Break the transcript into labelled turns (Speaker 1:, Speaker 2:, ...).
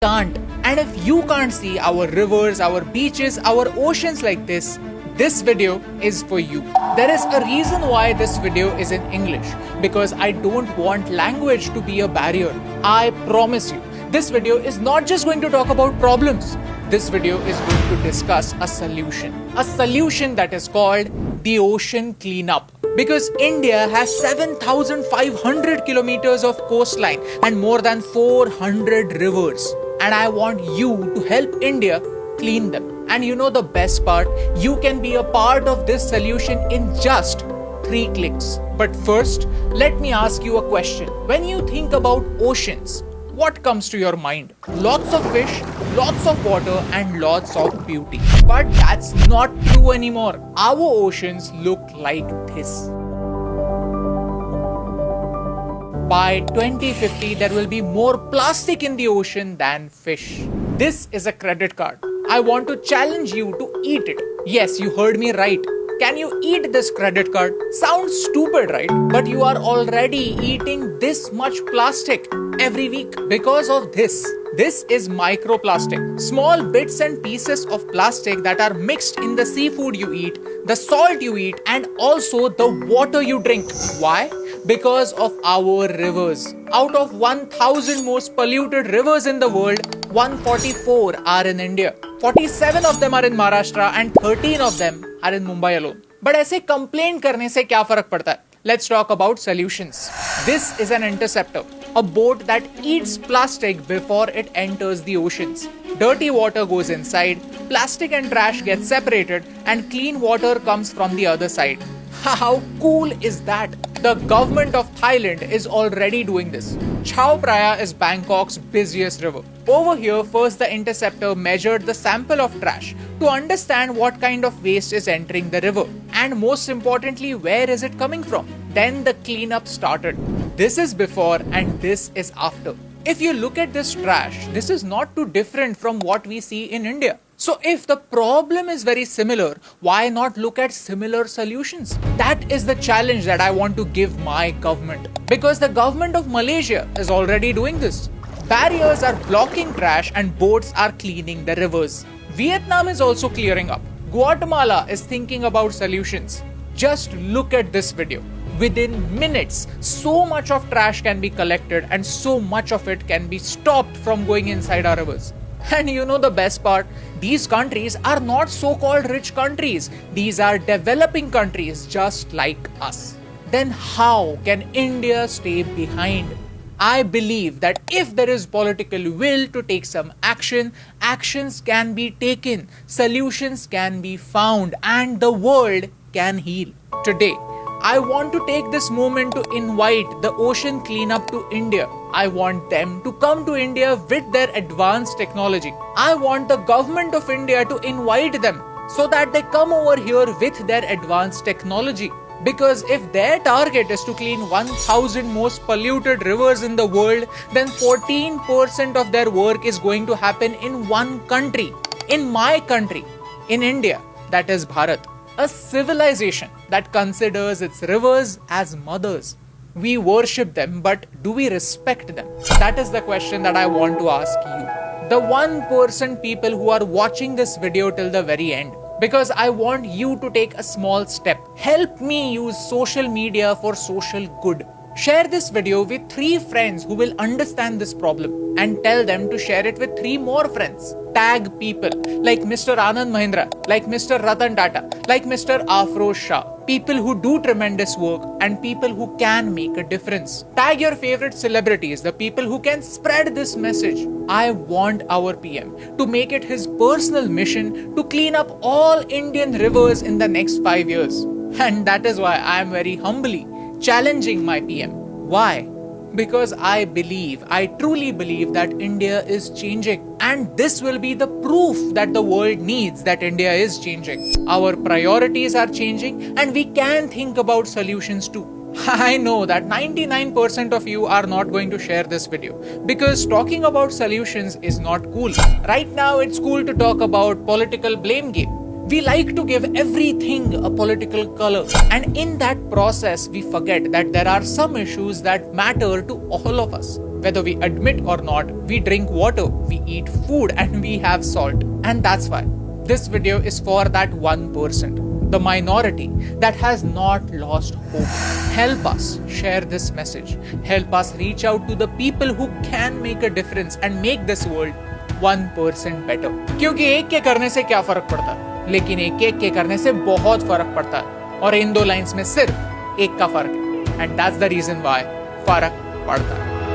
Speaker 1: can't. And if you can't see our rivers, our beaches, our oceans like this video is for you. There is a reason why this video is in English, because I don't want language to be a barrier. I promise you, this video is not just going to talk about problems. This video is going to discuss a solution that is called the ocean cleanup. Because India has 7,500 kilometers of coastline and more than 400 rivers. And I want you to help India clean them. And you know the best part? You can be a part of this solution in just 3 clicks. But first, let me ask you a question. When you think about oceans, what comes to your mind? Lots of fish, lots of water, and lots of beauty. But that's not true anymore. Our oceans look like this. By 2050, there will be more plastic in the ocean than fish. This is a credit card. I want to challenge you to eat it. Yes, you heard me right. Can you eat this credit card? Sounds stupid, right? But you are already eating this much plastic every week because of this. This is microplastic. Small bits and pieces of plastic that are mixed in the seafood you eat, the salt you eat, and also the water you drink. Why? Because of our rivers. Out of 1,000 most polluted rivers in the world, 144 are in India. 47 of them are in Maharashtra and 13 of them are in Mumbai alone. But ऐसे complain करने से क्या फर्क पड़ता है? Let's talk about solutions. This is an interceptor, a boat that eats plastic before it enters the oceans. Dirty water goes inside, plastic and trash get separated, and clean water comes from the other side. How cool is that? The government of Thailand is already doing this. Chao Phraya is Bangkok's busiest river. Over here, first the interceptor measured the sample of trash to understand what kind of waste is entering the river, and most importantly, where is it coming from. Then the cleanup started. This is before and this is after. If you look at this trash, this is not too different from what we see in India. So if the problem is very similar, why not look at similar solutions? That is the challenge that I want to give my government. Because the government of Malaysia is already doing this. Barriers are blocking trash and boats are cleaning the rivers. Vietnam is also clearing up. Guatemala is thinking about solutions. Just look at this video. Within minutes, so much of trash can be collected and so much of it can be stopped from going inside our rivers. And you know the best part? These countries are not so-called rich countries. These are developing countries just like us. Then how can India stay behind? I believe that if there is political will to take some action, actions can be taken, solutions can be found, and the world can heal. Today, I want to take this moment to invite the ocean cleanup to India. I want them to come to India with their advanced technology. I want the government of India to invite them so that they come over here with their advanced technology. Because if their target is to clean 1,000 most polluted rivers in the world, then 14% of their work is going to happen in one country. In my country, in India, that is Bharat. A civilization that considers its rivers as mothers. We worship them, but do we respect them? That is the question that I want to ask you. The 1% people who are watching this video till the very end. Because I want you to take a small step. Help me use social media for social good. Share this video with 3 friends who will understand this problem and tell them to share it with 3 more friends. Tag people like Mr. Anand Mahindra, like Mr. Ratan Tata, like Mr. Afroz Shah. People who do tremendous work and people who can make a difference. Tag your favorite celebrities, the people who can spread this message. I want our PM to make it his personal mission to clean up all Indian rivers in the next 5 years. And that is why I am very humbly challenging my PM. Why? Because I truly believe that India is changing. And this will be the proof that the world needs that India is changing. Our priorities are changing and we can think about solutions too. I know that 99% of you are not going to share this video because talking about solutions is not cool. Right now it's cool to talk about political blame game. We like to give everything a political color, and in that process we forget that there are some issues that matter to all of us. Whether we admit or not, we drink water, we eat food, and we have salt. And that's why this video is for that 1%, the minority that has not lost hope. Help us share this message. Help us reach out to the people who can make a difference and make this world 1% better. क्योंकि एक के करने से क्या फर्क पड़ता है, लेकिन एक के करने से बहुत फर्क पड़ता है, और इन दो लाइंस में सिर्फ एक का फर्क है, and that's the reason why फर्क पड़ता है.